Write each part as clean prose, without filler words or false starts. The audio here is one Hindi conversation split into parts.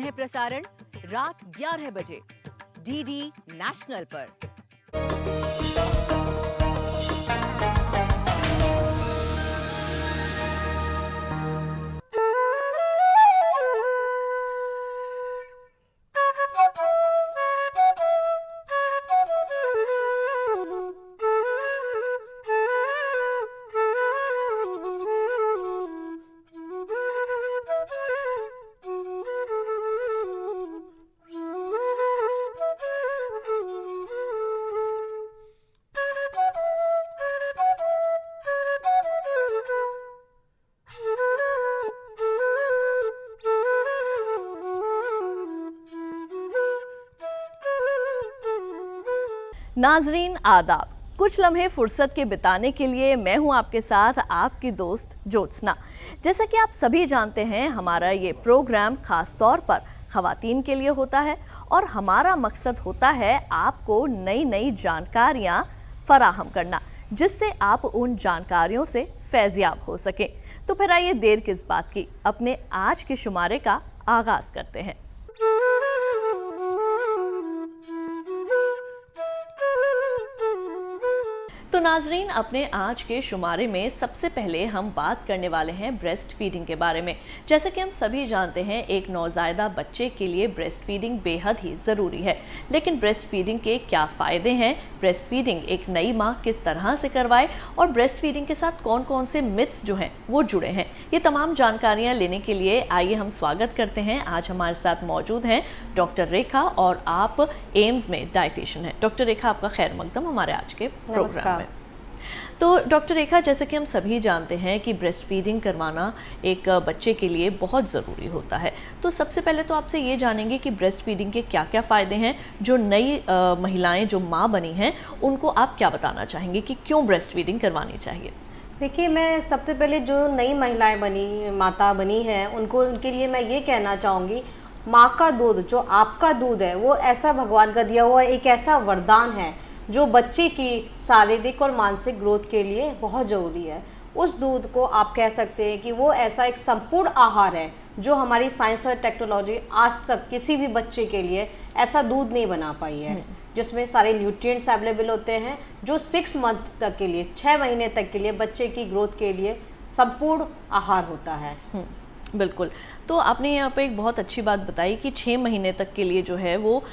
है प्रसारण रात 11 बजे डीडी नेशनल पर। नाजरीन आदाब, कुछ लम्हे फुर्सत के बिताने के लिए मैं हूं आपके साथ आपकी दोस्त ज्योत्सना। जैसा कि आप सभी जानते हैं, हमारा ये प्रोग्राम खास तौर पर ख़वातीन के लिए होता है और हमारा मकसद होता है आपको नई नई जानकारियां फराहम करना, जिससे आप उन जानकारियों से फैज़याब हो सकें। तो फिर आइए देर किस बात की, अपने आज के शुमारे का आगाज़ करते हैं। तो नाजरीन, अपने आज के शुमारे में सबसे पहले हम बात करने वाले हैं ब्रेस्ट फीडिंग के बारे में। जैसे कि हम सभी जानते हैं, एक नौज़ायदा बच्चे के लिए ब्रेस्ट फीडिंग बेहद ही ज़रूरी है। लेकिन ब्रेस्ट फीडिंग के क्या फ़ायदे हैं, ब्रेस्ट फीडिंग एक नई माँ किस तरह से करवाए और ब्रेस्ट फीडिंग के साथ कौन कौन से मिथ्स जो हैं वो जुड़े हैं, ये तमाम जानकारियाँ लेने के लिए आइए हम स्वागत करते हैं। आज हमारे साथ मौजूद हैं डॉक्टर रेखा और आप एम्स में डाइटिशियन हैं। डॉक्टर रेखा, आपका खैर मकदम हमारे आज के प्रोग्राम में। तो डॉक्टर रेखा, जैसे कि हम सभी जानते हैं कि ब्रेस्ट फीडिंग करवाना एक बच्चे के लिए बहुत ज़रूरी होता है, तो सबसे पहले तो आपसे ये जानेंगे कि ब्रेस्ट फीडिंग के क्या क्या फ़ायदे हैं। जो नई महिलाएं जो माँ बनी हैं, उनको आप क्या बताना चाहेंगे कि क्यों ब्रेस्ट फीडिंग करवानी चाहिए? देखिए, मैं सबसे पहले जो नई महिलाएं बनी, माता बनी हैं, उनके लिए मैं ये कहना चाहूँगी, माँ का दूध, जो आपका दूध है, वो ऐसा भगवान का दिया हुआ एक ऐसा वरदान है जो बच्चे की शारीरिक और मानसिक ग्रोथ के लिए बहुत ज़रूरी है। उस दूध को आप कह सकते हैं कि वो ऐसा एक संपूर्ण आहार है जो हमारी साइंस और टेक्नोलॉजी आज तक किसी भी बच्चे के लिए ऐसा दूध नहीं बना पाई है, जिसमें सारे न्यूट्रिएंट्स अवेलेबल होते हैं, जो 6 मंथ तक के लिए, 6 महीने तक के लिए बच्चे की ग्रोथ के लिए संपूर्ण आहार होता है। बिल्कुल। तो आपने यहाँ पे एक बहुत अच्छी बात बताई कि 6 महीने तक के लिए जो है वो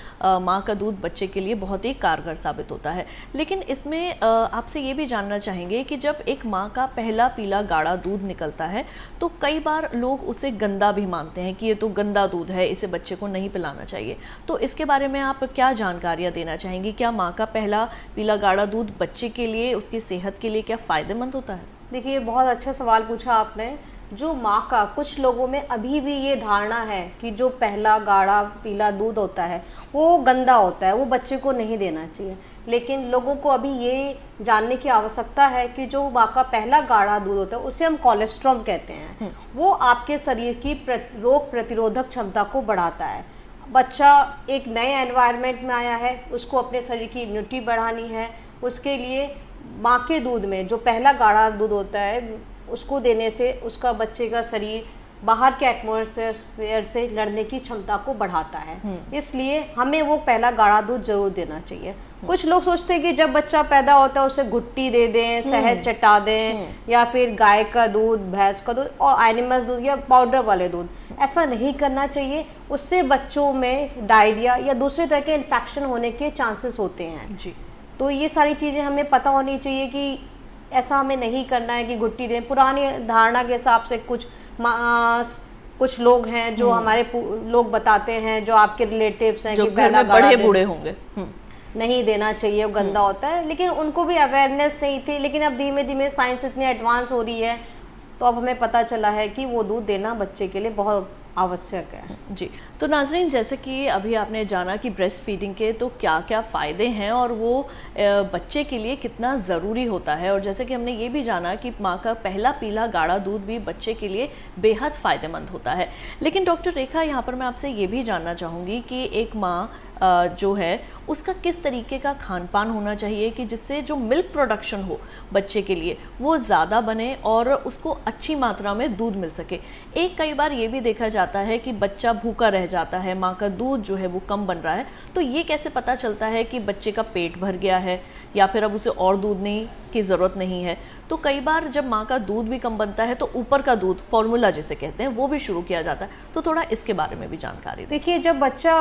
माँ का दूध बच्चे के लिए बहुत ही कारगर साबित होता है। लेकिन इसमें आपसे ये भी जानना चाहेंगे कि जब एक माँ का पहला पीला गाढ़ा दूध निकलता है, तो कई बार लोग उसे गंदा भी मानते हैं कि ये तो गंदा दूध है, इसे बच्चे को नहीं पिलाना चाहिए। तो इसके बारे में आप क्या जानकारियाँ देना चाहेंगी? क्या माँ का पहला पीला गाढ़ा दूध बच्चे के लिए, उसकी सेहत के लिए क्या फ़ायदेमंद होता है? देखिए, बहुत अच्छा सवाल पूछा आपने। जो माँ का, कुछ लोगों में अभी भी ये धारणा है कि जो पहला गाढ़ा पीला दूध होता है वो गंदा होता है, वो बच्चे को नहीं देना चाहिए। लेकिन लोगों को अभी ये जानने की आवश्यकता है कि जो माँ का पहला गाढ़ा दूध होता है, उसे हम कोलेस्ट्रॉल कहते हैं, वो आपके शरीर की रोग प्रतिरोधक क्षमता को बढ़ाता है। बच्चा एक नए एनवायरनमेंट में आया है, उसको अपने शरीर की इम्यूनिटी बढ़ानी है, उसके लिए माँ के दूध में जो पहला गाढ़ा दूध होता है उसको देने से उसका बच्चे का शरीर बाहर के एटमॉस्फेयर से लड़ने की क्षमता को बढ़ाता है। इसलिए हमें वो पहला गाढ़ा दूध जरूर देना चाहिए। कुछ लोग सोचते हैं कि जब बच्चा पैदा होता है उसे घुट्टी दे दें, शहद चटा दें, या फिर गाय का दूध, भैंस का दूध और एनिमल्स दूध या पाउडर वाले दूध, ऐसा नहीं करना चाहिए। उससे बच्चों में डायरिया या दूसरे तरह के इन्फेक्शन होने के चांसेस होते हैं जी। तो ये सारी चीज़ें हमें पता होनी चाहिए कि ऐसा हमें नहीं करना है कि घुट्टी दें। पुरानी धारणा के हिसाब से कुछ लोग हैं जो हमारे लोग बताते हैं, जो आपके रिलेटिव्स हैं, जो कि घर में बड़े बूढ़े होंगे, नहीं देना चाहिए, वो गंदा होता है। लेकिन उनको भी अवेयरनेस नहीं थी। लेकिन अब धीमे धीमे साइंस इतनी एडवांस हो रही है, तो अब हमें पता चला है कि वो दूध देना बच्चे के लिए बहुत आवश्यक है जी। तो नाजरीन, जैसे कि अभी आपने जाना कि ब्रेस्ट फीडिंग के तो क्या क्या फ़ायदे हैं और वो बच्चे के लिए कितना ज़रूरी होता है, और जैसे कि हमने ये भी जाना कि माँ का पहला पीला गाढ़ा दूध भी बच्चे के लिए बेहद फ़ायदेमंद होता है। लेकिन डॉक्टर रेखा, यहाँ पर मैं आपसे ये भी जानना चाहूँगी कि एक माँ जो है उसका किस तरीके का खान पान होना चाहिए कि जिससे जो मिल्क प्रोडक्शन हो बच्चे के लिए वो ज़्यादा बने और उसको अच्छी मात्रा में दूध मिल सके। एक कई बार ये भी देखा जाता है कि बच्चा भूखा रह जाता है, माँ का दूध जो है वो कम बन रहा है, तो ये कैसे पता चलता है कि बच्चे का पेट भर गया है या फिर अब उसे और दूध नहीं की ज़रूरत नहीं है? तो कई बार जब माँ का दूध भी कम बनता है तो ऊपर का दूध, फॉर्मूला जिसे कहते हैं, वो भी शुरू किया जाता है, तो थोड़ा इसके बारे में भी जानकारी दें। देखिए, जब बच्चा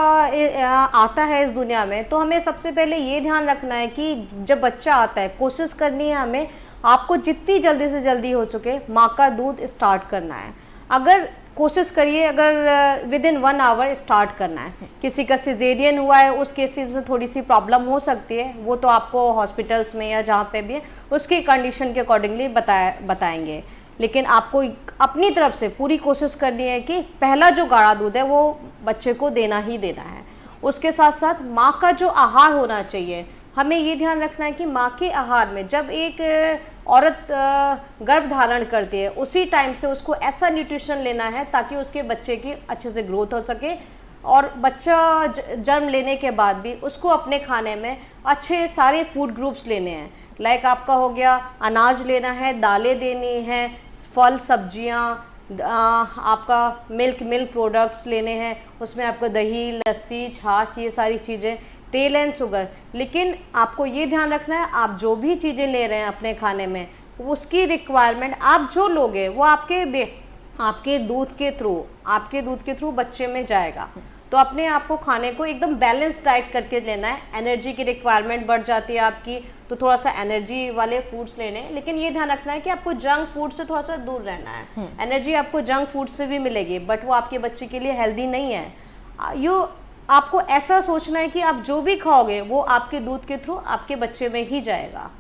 आता है इस दुनिया में तो हमें सबसे पहले ये ध्यान रखना है कि जब बच्चा आता है कोशिश करनी है हमें, आपको जितनी जल्दी से जल्दी हो सके माँ का दूध स्टार्ट करना है। अगर कोशिश करिए, अगर विद इन 1 आवर स्टार्ट करना है। किसी का सिजेरियन हुआ है उस केसेस में थोड़ी सी प्रॉब्लम हो सकती है, वो तो आपको हॉस्पिटल्स में या जहाँ पे भी है उसकी कंडीशन के अकॉर्डिंगली बताएंगे। लेकिन आपको अपनी तरफ से पूरी कोशिश करनी है कि पहला जो गाढ़ा दूध है वो बच्चे को देना ही देना है। उसके साथ साथ माँ का जो आहार होना चाहिए, हमें ये ध्यान रखना है कि माँ के आहार में जब एक औरत गर्भ धारण करती है उसी टाइम से उसको ऐसा न्यूट्रिशन लेना है ताकि उसके बच्चे की अच्छे से ग्रोथ हो सके, और बच्चा जन्म लेने के बाद भी उसको अपने खाने में अच्छे सारे फूड ग्रुप्स लेने हैं। लाइक आपका हो गया अनाज लेना है, दालें देनी है, फल सब्जियां, आपका मिल्क प्रोडक्ट्स लेने हैं, उसमें आपको दही, लस्सी, छाछ, ये सारी चीज़ें, तेल एंड शुगर। लेकिन आपको ये ध्यान रखना है आप जो भी चीज़ें ले रहे हैं अपने खाने में उसकी रिक्वायरमेंट आप जो लोगे वो आपके दूध के थ्रू बच्चे में जाएगा। तो अपने आप को खाने को एकदम बैलेंस डाइट करके लेना है। एनर्जी की रिक्वायरमेंट बढ़ जाती है आपकी, तो थोड़ा सा एनर्जी वाले फूड्स लेने हैं, लेकिन ये ध्यान रखना है कि आपको जंक फूड से थोड़ा सा दूर रहना है। एनर्जी आपको जंक फूड से भी मिलेगी बट वो आपके बच्चे के लिए हेल्दी नहीं है। आपको ऐसा सोचना है कि आप जो भी खाओगे वो आपके दूध के थ्रू आपके बच्चे में ही जाएगा।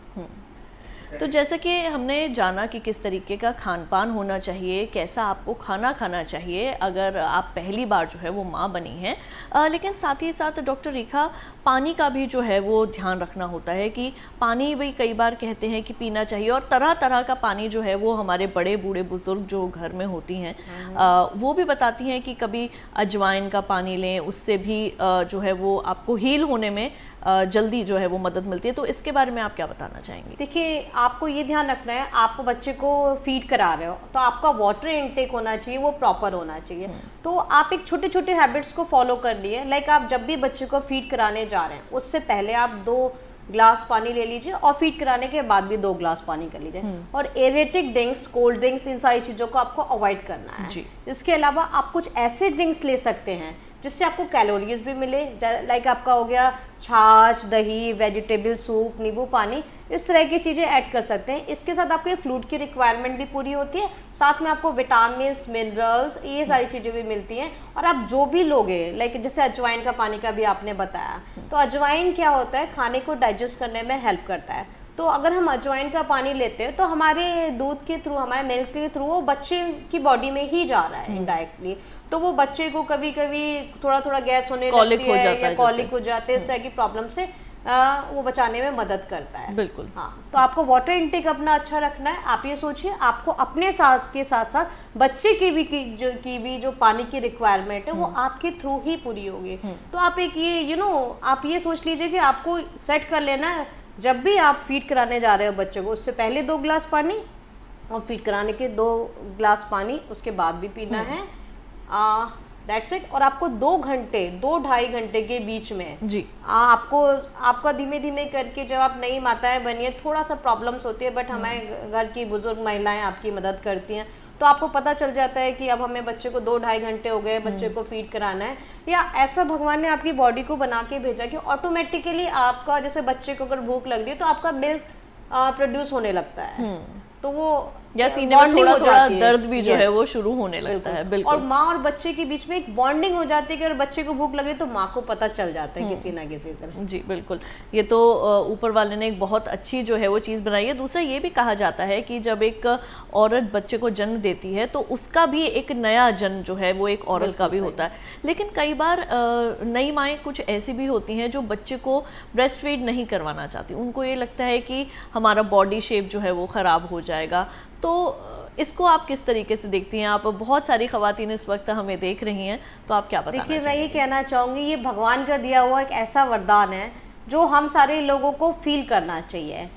तो जैसे कि हमने जाना कि किस तरीके का खान पान होना चाहिए, कैसा आपको खाना खाना चाहिए अगर आप पहली बार जो है वो माँ बनी हैं, लेकिन साथ ही साथ डॉक्टर रेखा पानी का भी जो है वो ध्यान रखना होता है कि पानी भी कई बार कहते हैं कि पीना चाहिए, और तरह तरह का पानी जो है वो हमारे बड़े बूढ़े बुजुर्ग जो घर में होती हैं वो भी बताती हैं कि कभी अजवाइन का पानी लें, उससे भी जो है वो आपको हील होने में जल्दी जो है वो मदद मिलती है। तो इसके बारे में आप क्या बताना चाहेंगे? देखिए, आपको ये ध्यान रखना है, आप बच्चे को फीड करा रहे हो तो आपका वाटर इनटेक होना चाहिए, वो प्रॉपर होना चाहिए। तो आप एक छोटे छोटे हैबिट्स को फॉलो कर लिए। लाइक आप जब भी बच्चे को फीड कराने जा रहे हैं उससे पहले आप 2 ग्लास पानी ले लीजिए और फीड कराने के बाद भी 2 ग्लास पानी कर लीजिए। और एरेटिक ड्रिंक्स, कोल्ड ड्रिंक्स, इन सारी चीज़ों को आपको अवॉइड करना है। इसके अलावा आप कुछ ऐसे ड्रिंक्स ले सकते हैं जिससे आपको कैलोरीज भी मिले, लाइक आपका हो गया छाछ, दही, वेजिटेबल सूप, नींबू पानी, इस तरह की चीज़ें ऐड कर सकते हैं। इसके साथ आपके फ्लूइड की रिक्वायरमेंट भी पूरी होती है, साथ में आपको विटामिन, मिनरल्स, ये सारी चीज़ें भी मिलती हैं। और आप जो भी लोगे, लाइक जैसे अजवाइन का पानी का भी आपने बताया, तो अजवाइन क्या होता है, खाने को डाइजेस्ट करने में हेल्प करता है। तो अगर हम अजवाइन का पानी लेते हैं तो हमारे दूध के थ्रू, हमारे मिल्क के थ्रू वो बच्चे की बॉडी में ही जा रहा है इनडायरेक्टली। तो वो बच्चे को कभी कभी थोड़ा थोड़ा गैस होने लगती है या कॉलिक हो जाते हैं, इस तरह की प्रॉब्लम से वो बचाने में मदद करता है। बिल्कुल। हाँ, तो आपको वाटर इनटेक अपना अच्छा रखना है। आप ये सोचिए आपको अपने साथ के साथ साथ बच्चे की भी जो पानी की रिक्वायरमेंट है वो आपके थ्रू ही पूरी होगी। तो आप एक ये आप ये सोच लीजिए कि आपको सेट कर लेना है, जब भी आप फीड कराने जा रहे हो बच्चे को उससे पहले 2 ग्लास पानी और फीड कराने के 2 ग्लास पानी उसके बाद भी पीना है। That's it. और आपको 2-2.5 घंटे के बीच में जी आपका धीमे धीमे करके, जब आप नई माताएं बनी है थोड़ा सा प्रॉब्लम्स होती है बट हमारे घर की बुजुर्ग महिलाएं आपकी मदद करती हैं, तो आपको पता चल जाता है कि अब हमें बच्चे को 2-2.5 घंटे हो गए बच्चे को फीड कराना है, या ऐसा भगवान ने आपकी बॉडी को बना के भेजा कि ऑटोमेटिकली आपका, जैसे बच्चे को अगर भूख लग रही है तो आपका मिल्क प्रोड्यूस होने लगता है, तो वो या सीने में थोड़ा थोड़ा दर्द भी जो है वो शुरू होने लगता है। बिल्कुल। और माँ और बच्चे के बीच में एक बॉन्डिंग हो जाती है कि अगर बच्चे को भूख लगे तो माँ को पता चल जाता है किसी ना किसी तरह। जी बिल्कुल, ये तो ऊपर वाले ने एक बहुत अच्छी जो है वो चीज़ बनाई है। दूसरा ये भी कहा जाता है कि जब एक औरत बच्चे को जन्म देती है तो उसका भी एक नया जन्म जो है वो एक औरत का भी होता है। लेकिन कई बार नई माएँ कुछ ऐसी भी होती हैं जो बच्चे को ब्रेस्ट फीड नहीं करवाना चाहती, उनको ये लगता है कि हमारा बॉडी शेप जो है वो ख़राब हो जाएगा, तो इसको आप किस तरीके से देखती हैं? आप बहुत सारी ख़वातीन इस वक्त हमें देख रही हैं, तो आप क्या बताना देखिए, मैं चाहेंगी? ये कहना चाहूँगी, ये भगवान का दिया हुआ एक ऐसा वरदान है जो हम सारे लोगों को फील करना चाहिए।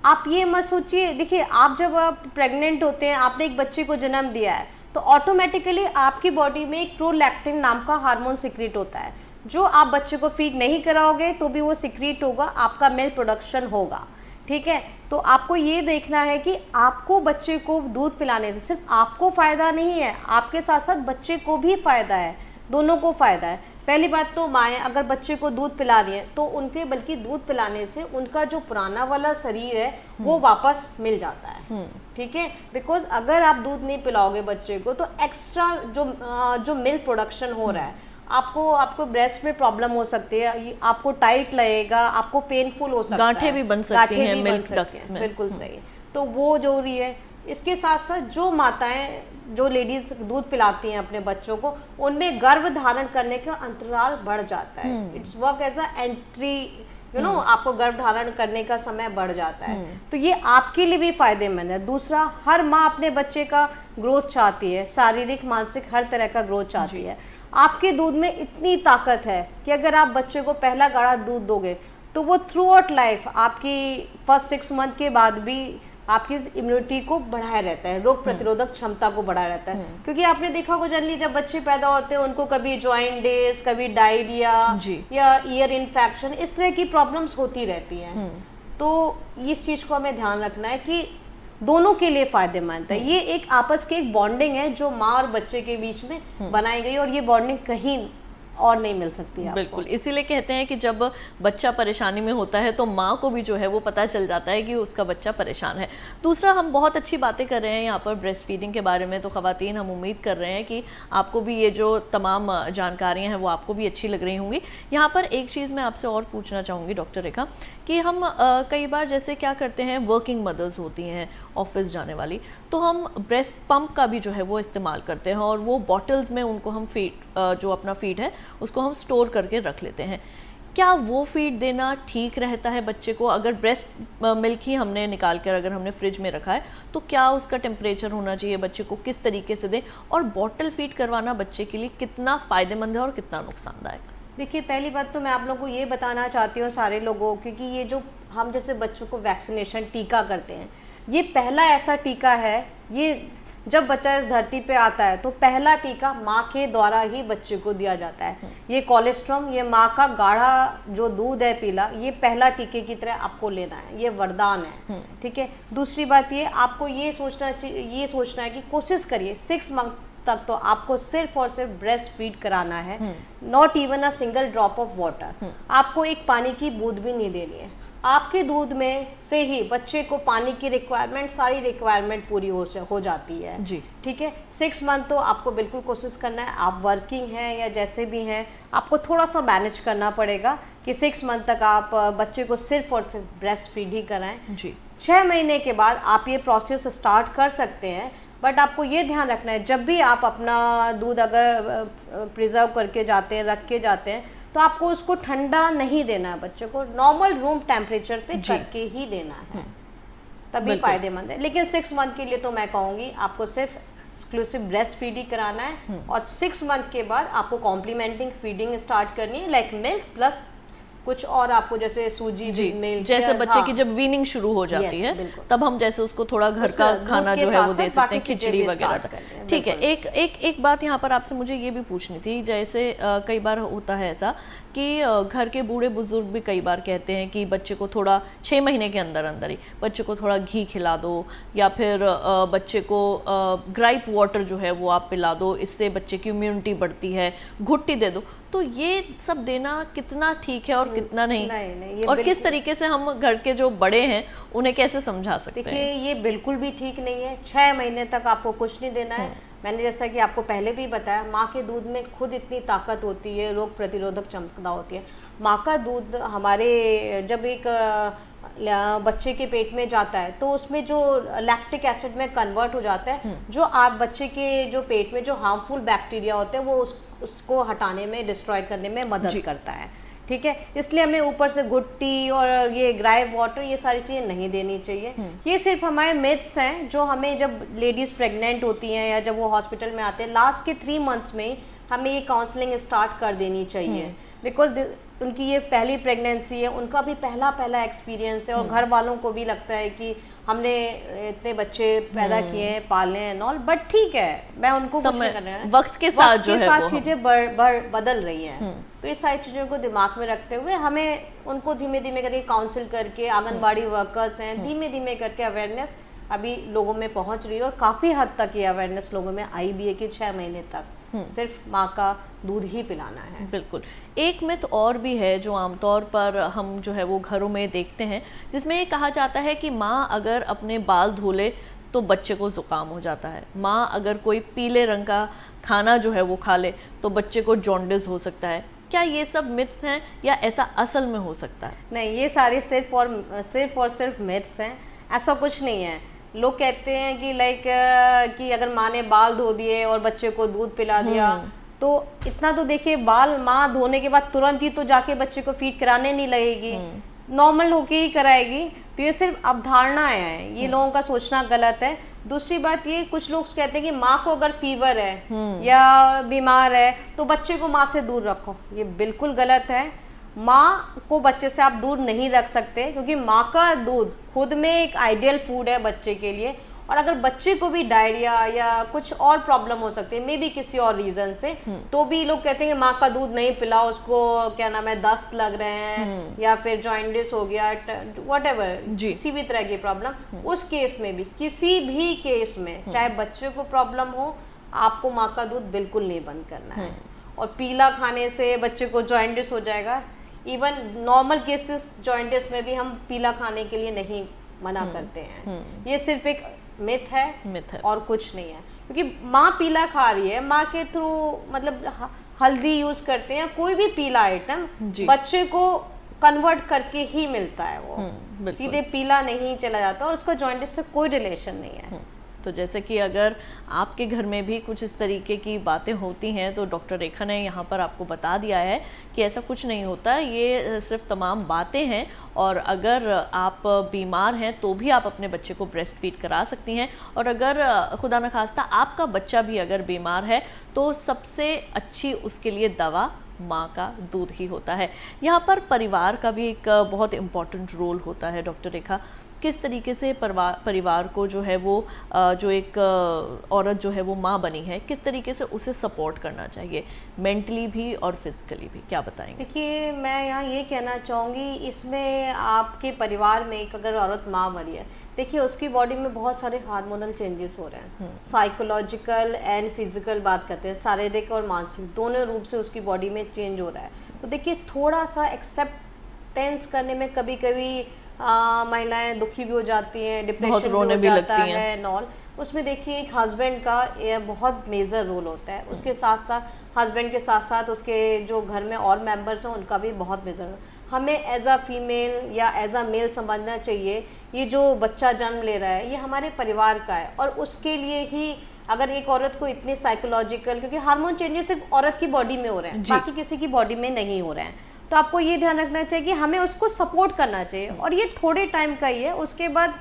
आप ये मत सोचिए, देखिए आप जब आप प्रेग्नेंट होते हैं, आपने एक बच्चे को जन्म दिया है, तो ऑटोमेटिकली आपकी बॉडी में एक प्रोलैक्टिन नाम का हार्मोन सिक्रीट होता है, जो आप बच्चे को फीड नहीं कराओगे तो भी वो सिक्रीट होगा, आपका मिल्क प्रोडक्शन होगा। ठीक है, तो आपको ये देखना है कि आपको बच्चे को दूध पिलाने से सिर्फ आपको फ़ायदा नहीं है, आपके साथ साथ बच्चे को भी फ़ायदा है, दोनों को फ़ायदा है। पहली बात तो माएँ अगर बच्चे को दूध पिला रही हैं तो उनके बल्कि दूध पिलाने से उनका जो पुराना वाला शरीर है वो वापस मिल जाता है। ठीक है, बिकॉज अगर आप दूध नहीं पिलाओगे बच्चे को तो एक्स्ट्रा जो मिल्क प्रोडक्शन हो रहा है, आपको ब्रेस्ट में प्रॉब्लम हो सकती है, आपको टाइट लगेगा, आपको पेनफुल हो सकता है, गांठें भी बन सकती हैं मिल्क डक्ट्स में। बिल्कुल सही, तो वो जरूरी है। इसके साथ साथ जो माताएं, जो लेडीज दूध पिलाती हैं अपने बच्चों को, उनमें गर्भ धारण करने का अंतराल बढ़ जाता है। It's work as a entry, आपको गर्भ धारण करने का समय बढ़ जाता है, तो ये आपके लिए भी फायदेमंद है। दूसरा, हर माँ अपने बच्चे का ग्रोथ चाहती है, शारीरिक मानसिक हर तरह का ग्रोथ चाहती है। आपके दूध में इतनी ताकत है कि अगर आप बच्चे को पहला गाढ़ा दूध दोगे तो वो थ्रू आउट लाइफ, आपकी फर्स्ट 6 मंथ के बाद भी आपकी इम्यूनिटी को बढ़ाया रहता है, रोग प्रतिरोधक क्षमता को बढ़ाया रहता है। क्योंकि आपने देखा होगा जनरली जब बच्चे पैदा होते हैं उनको कभी जॉइंटिस, कभी डायरिया या ईयर इन्फेक्शन, इस तरह की प्रॉब्लम्स होती रहती हैं। तो इस चीज़ को हमें ध्यान रखना है कि दोनों के लिए फायदेमंद है। ये एक आपस की एक बॉन्डिंग है जो माँ और बच्चे के बीच में बनाई गई, और ये बॉन्डिंग कहीं और नहीं मिल सकती है। बिल्कुल, इसीलिए कहते हैं कि जब बच्चा परेशानी में होता है तो माँ को भी जो है वो पता चल जाता है कि उसका बच्चा परेशान है। दूसरा, हम बहुत अच्छी बातें कर रहे हैं यहाँ पर ब्रेस्ट फीडिंग के बारे में, तो ख़वातीन हम उम्मीद कर रहे हैं कि आपको भी ये जो तमाम जानकारियाँ हैं वो आपको भी अच्छी लग रही होंगी। यहाँ पर एक चीज़ मैं आपसे और पूछना चाहूँगी डॉक्टर रेखा, कि हम कई बार जैसे क्या करते हैं, वर्किंग मदर्स होती हैं ऑफिस जाने वाली, तो हम ब्रेस्ट पंप का भी जो है वो इस्तेमाल करते हैं, और वो बॉटल्स में उनको हम जो अपना फीड है उसको हम स्टोर करके रख लेते हैं। क्या वो फीड देना ठीक रहता है बच्चे को? अगर ब्रेस्ट मिल्क ही हमने निकाल कर अगर हमने फ्रिज में रखा है तो क्या उसका टेम्परेचर होना चाहिए, बच्चे को किस तरीके से दें, और बॉटल फीड करवाना बच्चे के लिए कितना फ़ायदेमंद है और कितना नुकसानदायक? देखिए, पहली बात तो मैं आप लोगों को ये बताना चाहती हूँ सारे लोगों को, क्योंकि ये जो हम जैसे बच्चों को वैक्सीनेशन टीका करते हैं, ये पहला ऐसा टीका है, ये जब बच्चा इस धरती पे आता है तो पहला टीका माँ के द्वारा ही बच्चे को दिया जाता है। ये कोलेस्ट्रॉम, ये माँ का गाढ़ा जो दूध है पीला, ये पहला टीके की तरह आपको लेना है, ये वरदान है। ठीक है, दूसरी बात ये आपको ये सोचना है कि कोशिश करिए 6 मंथ तक तो आपको सिर्फ और सिर्फ ब्रेस्ट फीड कराना है, not even a single drop of water. आपको एक पानी की बूंद भी नहीं देनी है। आपके दूध में से ही बच्चे को पानी की रिक्वायरमेंट, सारी रिक्वायरमेंट पूरी हो जाती है जी। ठीक है, 6 मंथ तो आपको बिल्कुल कोशिश करना है। आप वर्किंग हैं या जैसे भी हैं, आपको थोड़ा सा मैनेज करना पड़ेगा कि 6 मंथ तक आप बच्चे को सिर्फ और सिर्फ ब्रेस्ट फीड ही कराएं जी। 6 महीने के बाद आप ये प्रोसेस स्टार्ट कर सकते हैं, बट आपको ये ध्यान रखना है जब भी आप अपना दूध अगर प्रिजर्व करके जाते हैं, रख के जाते हैं, तो आपको उसको ठंडा नहीं देना है, बच्चे को नॉर्मल रूम टेम्परेचर पे करके ही देना है, तभी फायदेमंद है। लेकिन 6 मंथ के लिए तो मैं कहूँगी आपको सिर्फ एक्सक्लूसिव ब्रेस्ट फीड ही कराना है, और 6 मंथ के बाद आपको कॉम्प्लीमेंटिंग फीडिंग स्टार्ट करनी है, लाइक मिल्क प्लस कुछ और आपको जैसे सूजी जी मिल्क, जैसे बच्चे की जब वीनिंग शुरू हो जाती है तब हम जैसे उसको थोड़ा घर का खाना जो है वो दे सकते हैं, खिचड़ी वगैरह। ठीक है, एक बात यहाँ पर आपसे मुझे ये भी पूछनी थी, जैसे कई बार होता है ऐसा कि घर के बूढ़े बुजुर्ग भी कई बार कहते हैं कि बच्चे को थोड़ा 6 महीने के अंदर अंदर ही बच्चे को थोड़ा घी खिला दो, या फिर बच्चे को ग्राइप वाटर जो है वो आप पिला दो, इससे बच्चे की इम्यूनिटी बढ़ती है, घुट्टी दे दो। तो ये सब देना कितना ठीक है और कितना नहीं, और किस तरीके से हम घर के जो बड़े हैं उन्हें कैसे समझा सकते हैं? देखिए, ये बिल्कुल भी ठीक नहीं है। 6 महीने तक आपको कुछ नहीं देना है। मैंने जैसा कि आपको पहले भी बताया, माँ के दूध में खुद इतनी ताकत होती है, रोग प्रतिरोधक क्षमता होती है। माँ का दूध हमारे जब एक बच्चे के पेट में जाता है तो उसमें जो लैक्टिक एसिड में कन्वर्ट हो जाता है, जो आप बच्चे के जो पेट में जो हार्मफुल बैक्टीरिया होते हैं वो उसको हटाने में, डिस्ट्रॉय करने में मदद करता है। ठीक है, इसलिए हमें ऊपर से घुट्टी और ये ग्राइव वाटर ये सारी चीज़ें नहीं देनी चाहिए। ये सिर्फ हमारे मिथ्स हैं जो हमें जब लेडीज़ प्रेग्नेंट होती हैं या जब वो हॉस्पिटल में आते हैं लास्ट के 3 मंथ्स में हमें ये काउंसलिंग स्टार्ट कर देनी चाहिए, बिकॉज उनकी ये पहली प्रेगनेंसी है, उनका भी पहला एक्सपीरियंस है और घर वालों को भी लगता है कि हमने इतने बच्चे पैदा किए हैं, पाले हैं नॉल, बट ठीक है, मैं उनको कुछ नहीं कर रहा है, वक्त के साथ जो है वो चीजें बदल रही हैं। तो इस सारी चीज़ों को दिमाग में रखते हुए हमें उनको धीमे धीमे करके काउंसिल करके, आंगनबाड़ी वर्कर्स हैं, धीमे धीमे करके अवेयरनेस अभी लोगों में पहुंच रही है और काफ़ी हद तक ये अवेयरनेस लोगों में आई भी है कि 6 महीने तक सिर्फ माँ का दूध ही पिलाना है। बिल्कुल। एक मिथ और भी है जो आमतौर पर हम जो है वो घरों में देखते हैं, जिसमें ये कहा जाता है कि माँ अगर अपने बाल धो ले तो बच्चे को ज़ुकाम हो जाता है, माँ अगर कोई पीले रंग का खाना जो है वो खा ले तो बच्चे को जॉन्डिस हो सकता है। क्या ये सब मिथ्स हैं या ऐसा असल में हो सकता है? नहीं, ये सारे सिर्फ और सिर्फ मिथ्स हैं, ऐसा कुछ नहीं है। लोग कहते हैं कि लाइक कि अगर माँ ने बाल धो दिए और बच्चे को दूध पिला दिया, तो इतना तो देखिए, बाल माँ धोने के बाद तुरंत ही तो जाके बच्चे को फीड कराने नहीं लगेगी, नॉर्मल होके ही कराएगी। तो ये सिर्फ अवधारणाएं हैं, ये लोगों का सोचना गलत है। दूसरी बात ये, कुछ लोग कहते हैं कि माँ को अगर फीवर है या बीमार है तो बच्चे को माँ से दूर रखो, ये बिल्कुल गलत है। माँ को बच्चे से आप दूर नहीं रख सकते, क्योंकि माँ का दूध खुद में एक आइडियल फूड है बच्चे के लिए। और अगर बच्चे को भी डायरिया या कुछ और प्रॉब्लम हो सकती है, मे बी किसी और रीजन से, तो भी लोग कहते हैं कि माँ का दूध नहीं पिलाओ, उसको क्या नाम है, दस्त लग रहे हैं या फिर जॉइंटिस हो गया, व्हाटएवर, किसी भी तरह की प्रॉब्लम, उस केस में भी, किसी भी केस में, चाहे बच्चे को प्रॉब्लम हो, आपको माँ का दूध बिल्कुल नहीं बंद करना है। और पीला खाने से बच्चे को जॉइंटिस हो जाएगा। इवन नॉर्मल केसेस जॉइंटिस में भी हम पीला खाने के लिए नहीं मना करते हैं। ये सिर्फ एक मिथ है और कुछ नहीं है, क्योंकि माँ पीला खा रही है, माँ के थ्रू मतलब हल्दी यूज करते हैं, कोई भी पीला आइटम बच्चे को कन्वर्ट करके ही मिलता है, वो सीधे पीला नहीं चला जाता और उसका जॉइंटिस से कोई रिलेशन नहीं है। तो जैसे कि अगर आपके घर में भी कुछ इस तरीके की बातें होती हैं तो डॉक्टर रेखा ने यहाँ पर आपको बता दिया है कि ऐसा कुछ नहीं होता, ये सिर्फ तमाम बातें हैं। और अगर आप बीमार हैं तो भी आप अपने बच्चे को ब्रेस्ट फीड करा सकती हैं, और अगर खुदा न खास्ता आपका बच्चा भी अगर बीमार है तो सबसे अच्छी उसके लिए दवा माँ का दूध ही होता है। यहाँ पर परिवार का भी एक बहुत इम्पॉर्टेंट रोल होता है। डॉक्टर रेखा, किस तरीके से परिवार को जो है वो जो एक औरत जो है वो माँ बनी है, किस तरीके से उसे सपोर्ट करना चाहिए, मेंटली भी और फिजिकली भी, क्या बताएंगे? देखिए, मैं यहाँ ये कहना चाहूँगी, इसमें आपके परिवार में एक अगर औरत माँ बनी है, देखिए उसकी बॉडी में बहुत सारे हार्मोनल चेंजेस हो रहे हैं, साइकोलॉजिकल एंड फिजिकल बात करते हैं, शारीरिक और मानसिक दोनों रूप से उसकी बॉडी में चेंज हो रहा है। तो देखिए, थोड़ा सा एक्सेप्टेंस करने में कभी कभी महिलाएं दुखी भी हो जाती हैं, डिप्रेशन भी हो जाता है नॉल। उसमें देखिए एक हस्बैंड का ये बहुत मेजर रोल होता है, उसके साथ साथ हस्बैंड के साथ साथ उसके जो घर में और मेंबर्स हैं उनका भी बहुत मेजर। हमें एज अ फीमेल या एज अ मेल समझना चाहिए, ये जो बच्चा जन्म ले रहा है ये हमारे परिवार का है, और उसके लिए ही अगर एक औरत को इतने साइकोलॉजिकल, क्योंकि हार्मोन चेंजेस सिर्फ औरत की बॉडी में हो रहे हैं, बाकी किसी की बॉडी में नहीं हो रहे हैं, तो आपको ये ध्यान रखना चाहिए कि हमें उसको सपोर्ट करना चाहिए। और ये थोड़े टाइम का ही है, उसके बाद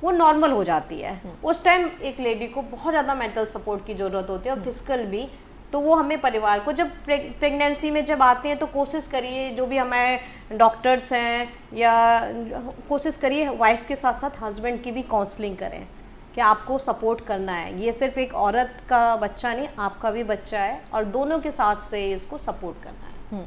वो नॉर्मल हो जाती है। उस टाइम एक लेडी को बहुत ज़्यादा मेंटल सपोर्ट की ज़रूरत होती है और फिजिकल भी। तो वो हमें परिवार को, जब प्रेगनेंसी में जब आते हैं तो कोशिश करिए, जो भी हमारे डॉक्टर्स हैं या कोशिश करिए वाइफ के साथ साथ हस्बैंड की भी काउंसलिंग करें कि आपको सपोर्ट करना है। ये सिर्फ एक औरत का बच्चा नहीं, आपका भी बच्चा है, और दोनों के साथ से इसको सपोर्ट करना है।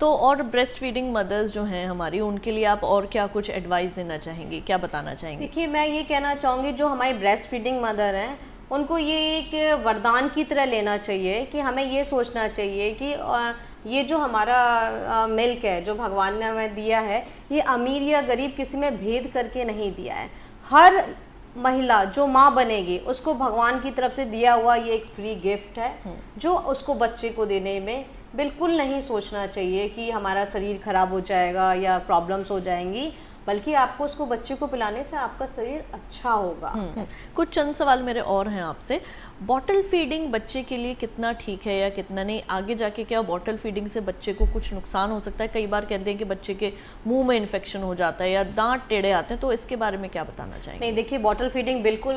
तो और ब्रेस्ट फीडिंग मदर्स जो हैं हमारी, उनके लिए आप और क्या कुछ एडवाइस देना चाहेंगी, क्या बताना चाहेंगी? देखिए, मैं ये कहना चाहूँगी, जो हमारी ब्रेस्ट फीडिंग मदर हैं उनको ये एक वरदान की तरह लेना चाहिए कि हमें ये सोचना चाहिए कि ये जो हमारा मिल्क है जो भगवान ने हमें दिया है, ये अमीर या गरीब किसी में भेद करके नहीं दिया है। हर महिला जो माँ बनेगी उसको भगवान की तरफ से दिया हुआ ये एक फ्री गिफ्ट है, जो उसको बच्चे को देने में बिल्कुल नहीं सोचना चाहिए कि हमारा शरीर खराब हो जाएगा या प्रॉब्लम्स हो जाएंगी, बल्कि आपको उसको बच्चे को पिलाने से आपका शरीर अच्छा होगा। कुछ चंद सवाल मेरे और हैं आपसे। बॉटल फीडिंग बच्चे के लिए कितना ठीक है या कितना नहीं, आगे जाके क्या बॉटल फीडिंग से बच्चे को कुछ नुकसान हो सकता है? कई बार कहते हैं कि बच्चे के मुंह में इन्फेक्शन हो जाता है या दांत टेढ़े आते हैं, तो इसके बारे में क्या बताना चाहेंगे? नहीं, देखिए बॉटल फीडिंग बिल्कुल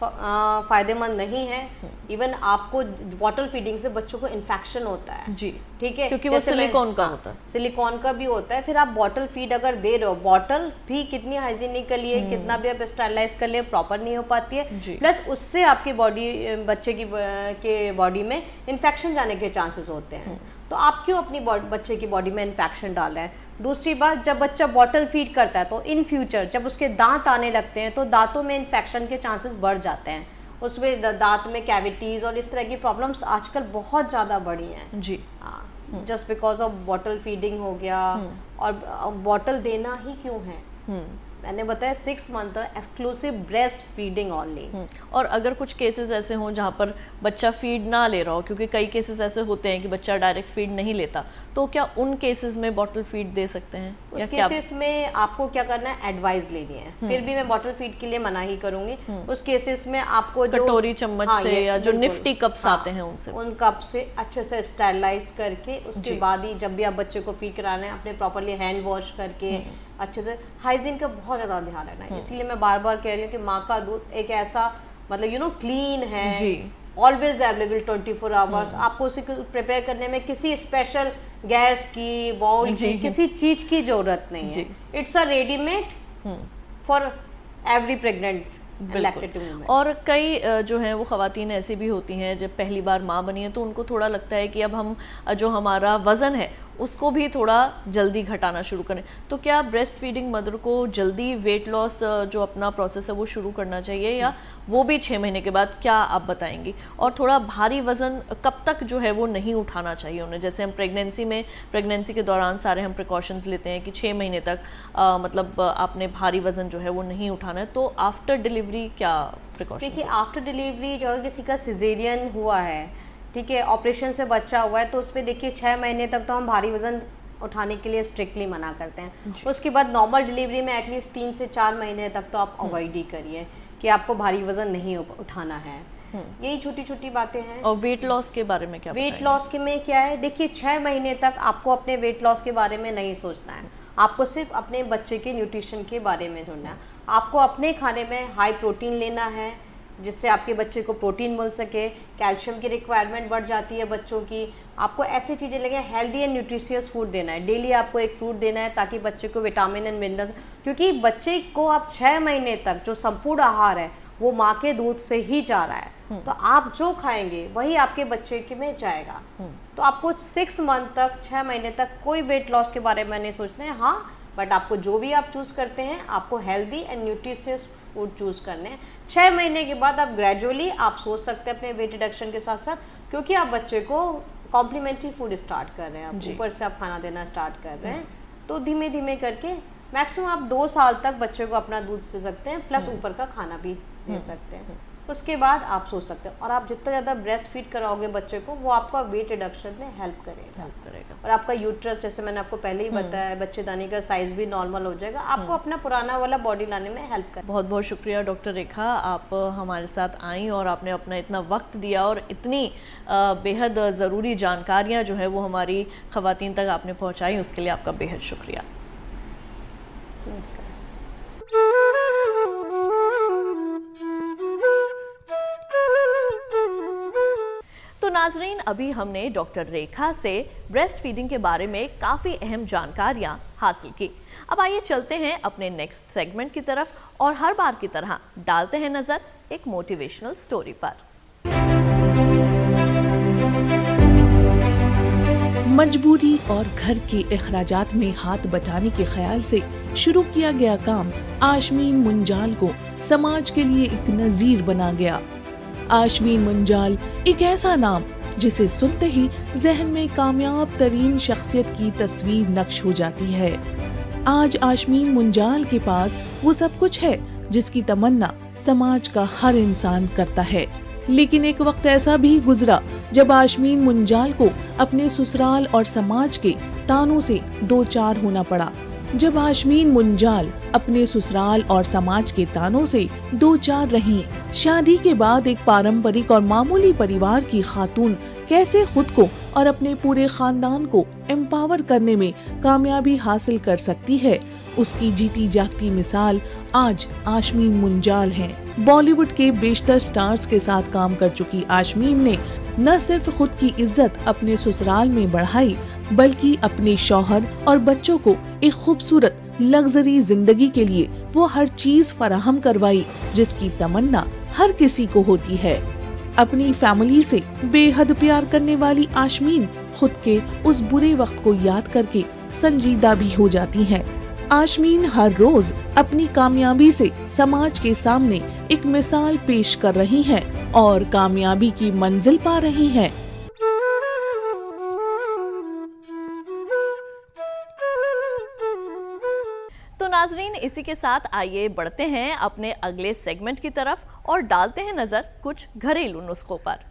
फ़ायदेमंद नहीं है। इवन आपको बॉटल फीडिंग से बच्चों को इन्फेक्शन होता है जी, ठीक है, क्योंकि वो जैसे सिलिकॉन का होता है। सिलिकॉन का भी होता है। फिर आप बॉटल फीड अगर दे रहे हो, बॉटल भी कितनी हाइजीनिकली है, कितना भी आप स्टरलाइज कर ले, प्रॉपर नहीं हो पाती है। प्लस उससे आपकी बॉडी, बच्चे की के बॉडी में इन्फेक्शन जाने के चांसेस होते हैं। तो आप क्यों अपनी बच्चे की बॉडी में इन्फेक्शन डाल रहे हैं? दूसरी बात, जब बच्चा बॉटल फीड करता है तो इन फ्यूचर जब उसके दांत आने लगते हैं तो दांतों में इन्फेक्शन के चांसेस बढ़ जाते हैं, उसमें दांत में कैविटीज़ और इस तरह की प्रॉब्लम्स आजकल बहुत ज़्यादा बढ़ी हैं जी। Just because of bottle feeding हो गया। और बॉटल देना ही क्यों है? मैंने बताया 6 month exclusive breast feeding only. और अगर कुछ केसेस ऐसे हों जहाँ पर बच्चा फीड ना ले रहा हो, क्योंकि कई केसेस ऐसे होते हैं कि बच्चा डायरेक्ट फीड नहीं लेता, तो क्या उन केसेस में बॉटल फीड दे सकते हैं? उस केसेस में आपको क्या करना है, एडवाइस लेनी है। फिर भी मैं बॉटल फीड के लिए मना ही करूंगी। उस केसेस में आपको कटोरी चम्मच से या जो निफ्टी कप्स आते हैं उनसे, उन कप से अच्छे से स्टेरलाइज करके उसके बाद ही जब भी आप बच्चे को फीड कराना है, अपने प्रॉपरली हैंड वॉश करके अच्छे से हाइजीन का बहुत ज़्यादा ध्यान रखना है। इसलिए मैं बार बार कह रही हूँ कि माँ का दूध एक ऐसा मतलब क्लीन है जी, ऑलवेज अवेलेबल 24 आवर्स। आपको उसे प्रिपेयर करने में किसी स्पेशल गैस की, बाउल की, किसी चीज की जरूरत नहीं है। It's a readymade for every pregnant. और कई जो हैं वो ख़वातीन ऐसी भी होती हैं जब पहली बार माँ बनी है तो उनको थोड़ा लगता है कि अब हम जो हमारा वज़न है उसको भी थोड़ा जल्दी घटाना शुरू करें, तो क्या ब्रेस्ट फीडिंग मदर को जल्दी वेट लॉस जो अपना प्रोसेस है वो शुरू करना चाहिए, या वो भी 6 महीने के बाद, क्या आप बताएंगी? और थोड़ा भारी वज़न कब तक जो है वो नहीं उठाना चाहिए उन्हें? जैसे हम प्रेगनेंसी के दौरान सारे हम प्रिकॉशंस लेते हैं कि 6 महीने तक मतलब आपने भारी वज़न जो है वो नहीं उठाना है, तो आफ्टर डिलीवरी क्या प्रिकॉशन? देखिए, आफ्टर डिलीवरी जो किसी का सिजेरियन हुआ है, ठीक है, ऑपरेशन से बच्चा हुआ है, तो उसमें देखिए 6 महीने तक तो हम भारी वजन उठाने के लिए स्ट्रिक्टली मना करते हैं। उसके बाद नॉर्मल डिलीवरी में एटलीस्ट 3 से 4 महीने तक तो आप अवॉइड ही करिए कि आपको भारी वजन नहीं उठाना है। यही छोटी छोटी बातें हैं। और वेट लॉस के बारे में क्या? वेट लॉस के में क्या है, देखिए 6 महीने तक आपको अपने वेट लॉस के बारे में नहीं सोचना है। आपको सिर्फ अपने बच्चे के न्यूट्रिशन के बारे में सोचना है। आपको अपने खाने में हाई प्रोटीन लेना है जिससे आपके बच्चे को प्रोटीन मिल सके। कैल्शियम की रिक्वायरमेंट बढ़ जाती है बच्चों की। आपको ऐसी चीज़ें लगे, हेल्दी एंड न्यूट्रिशियस फूड देना है। डेली आपको एक फ्रूट देना है ताकि बच्चे को विटामिन एंड मिनरल्स, क्योंकि बच्चे को आप 6 महीने तक जो संपूर्ण आहार है वो माँ के दूध से ही जा रहा है, तो आप जो खाएंगे वही आपके बच्चे के में जाएगा। तो आपको 6 मंथ तक, 6 महीने तक कोई वेट लॉस के बारे में नहीं सोचना है। हाँ, बट आपको जो भी आप चूज़ करते हैं आपको healthy and nutritious food choose करने हैं। 6 महीने के बाद आप ग्रेजुअली आप सोच सकते हैं अपने वेट रिडक्शन के साथ साथ, क्योंकि आप बच्चे को कॉम्प्लीमेंट्री फूड स्टार्ट कर रहे हैं, आप ऊपर से आप खाना देना स्टार्ट कर रहे हैं, तो धीमे धीमे करके मैक्सिमम आप 2 साल तक बच्चे को अपना दूध दे सकते हैं, प्लस ऊपर का खाना भी दे सकते हैं। उसके बाद आप सोच सकते हैं। और आप जितना ज़्यादा ब्रेस्ट फीड कराओगे बच्चे को, वो आपका वेट रिडक्शन में हेल्प करेगा। और आपका यूट्रस, जैसे मैंने आपको पहले ही बताया, बच्चेदानी का साइज भी नॉर्मल हो जाएगा, आपको अपना पुराना वाला बॉडी लाने में हेल्प करेगा। बहुत बहुत शुक्रिया डॉक्टर रेखा, आप हमारे साथ आई और आपने अपना इतना वक्त दिया और इतनी बेहद ज़रूरी जानकारियाँ जो है वो हमारी ख़वातीन तक आपने पहुँचाई, उसके लिए आपका बेहद शुक्रिया। नमस्कार। तो नाजरीन, अभी हमने डॉक्टर रेखा से ब्रेस्ट फीडिंग के बारे में काफ़ी अहम जानकारियाँ हासिल की। अब आइए चलते हैं अपने नेक्स्ट सेगमेंट की तरफ और हर बार की तरह डालते हैं नज़र एक मोटिवेशनल स्टोरी पर। मजबूरी और घर के अखराजात में हाथ बटाने के ख्याल से शुरू किया गया काम आशमीन मुंजाल को समाज के लिए एक नजीर बना गया। आशमीन मुंजाल एक ऐसा नाम जिसे सुनते ही जहन में कामयाब तरीन शख्सियत की तस्वीर नक्श हो जाती है। आज आशमीन मुंजाल के पास वो सब कुछ है जिसकी तमन्ना समाज का हर इंसान करता है। लेकिन एक वक्त ऐसा भी गुजरा जब आशमीन मुंजाल को अपने ससुराल और समाज के तानों से दो चार होना पड़ा। जब आशमीन मुंजाल अपने ससुराल और समाज के तानों से दो चार रहीं। शादी के बाद एक पारंपरिक और मामूली परिवार की खातून कैसे खुद को और अपने पूरे खानदान को एम्पावर करने में कामयाबी हासिल कर सकती है, उसकी जीती जागती मिसाल आज आशमीन मुंजाल हैं। बॉलीवुड के बेशतर स्टार्स के साथ काम कर चुकी आशमीन ने न सिर्फ खुद की इज्जत अपने ससुराल में बढ़ाई, बल्कि अपने शौहर और बच्चों को एक खूबसूरत लग्जरी जिंदगी के लिए वो हर चीज फराहम करवाई जिसकी तमन्ना हर किसी को होती है। अपनी फैमिली से बेहद प्यार करने वाली आशमीन खुद के उस बुरे वक्त को याद करके संजीदा भी हो जाती हैं। आशमीन हर रोज अपनी कामयाबी से समाज के सामने एक मिसाल पेश कर रही हैं और कामयाबी की मंजिल पा रही हैं। तो नाजरीन, इसी के साथ आइए बढ़ते हैं अपने अगले सेगमेंट की तरफ और डालते हैं नजर कुछ घरेलू नुस्खों पर।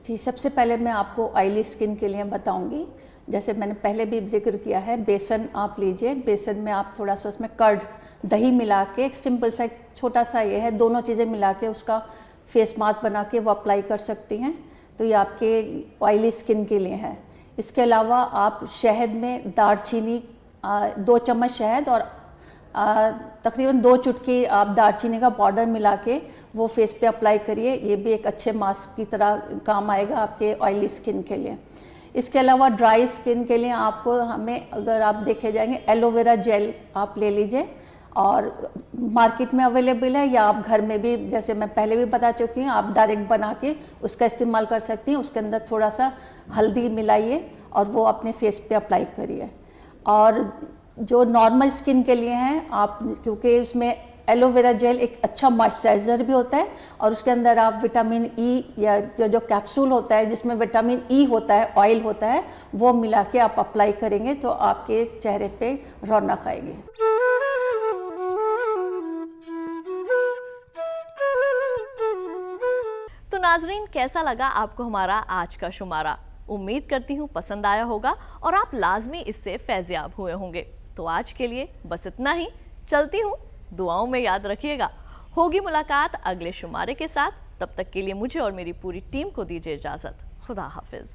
जी, सबसे पहले मैं आपको ऑयली स्किन के लिए बताऊंगी। जैसे मैंने पहले भी जिक्र किया है, बेसन आप लीजिए। बेसन में आप थोड़ा सा उसमें कर्ड, दही मिला के, एक सिंपल सा एक छोटा सा ये है, दोनों चीज़ें मिला के उसका फेस मास्क बना के वो अप्लाई कर सकती हैं। तो ये आपके ऑयली स्किन के लिए है। इसके अलावा आप शहद में दालचीनी 2 चम्मच शहद और तकरीबन 2 चुटकी आप दालचीनी का पाउडर मिला के वो फेस पे अप्लाई करिए। ये भी एक अच्छे मास्क की तरह काम आएगा आपके ऑयली स्किन के लिए। इसके अलावा ड्राई स्किन के लिए आपको अगर आप देखे जाएंगे, एलोवेरा जेल आप ले लीजिए और मार्केट में अवेलेबल है, या आप घर में भी, जैसे मैं पहले भी बता चुकी हूँ, आप डायरेक्ट बना के उसका इस्तेमाल कर सकती हैं। उसके अंदर थोड़ा सा हल्दी मिलाइए और वो अपने फेस पे अप्लाई करिए। और जो नॉर्मल स्किन के लिए हैं आप, क्योंकि उसमें एलोवेरा जेल एक अच्छा मॉइस्चराइज़र भी होता है और उसके अंदर आप विटामिन ई या जो कैप्सूल होता है जिसमें विटामिन ई होता है, ऑयल होता है, वो मिला के आप अप्लाई करेंगे तो आपके चेहरे पे रौनक आएगी। तो नाजरीन, कैसा लगा आपको हमारा आज का शुमारा? उम्मीद करती हूँ पसंद आया होगा और आप लाजमी इससे फैज़याब हुए होंगे। तो आज के लिए बस इतना ही। चलती हूँ, दुआओं में याद रखिएगा। होगी मुलाकात अगले शुमारे के साथ। तब तक के लिए मुझे और मेरी पूरी टीम को दीजिए इजाज़त। खुदा हाफिज।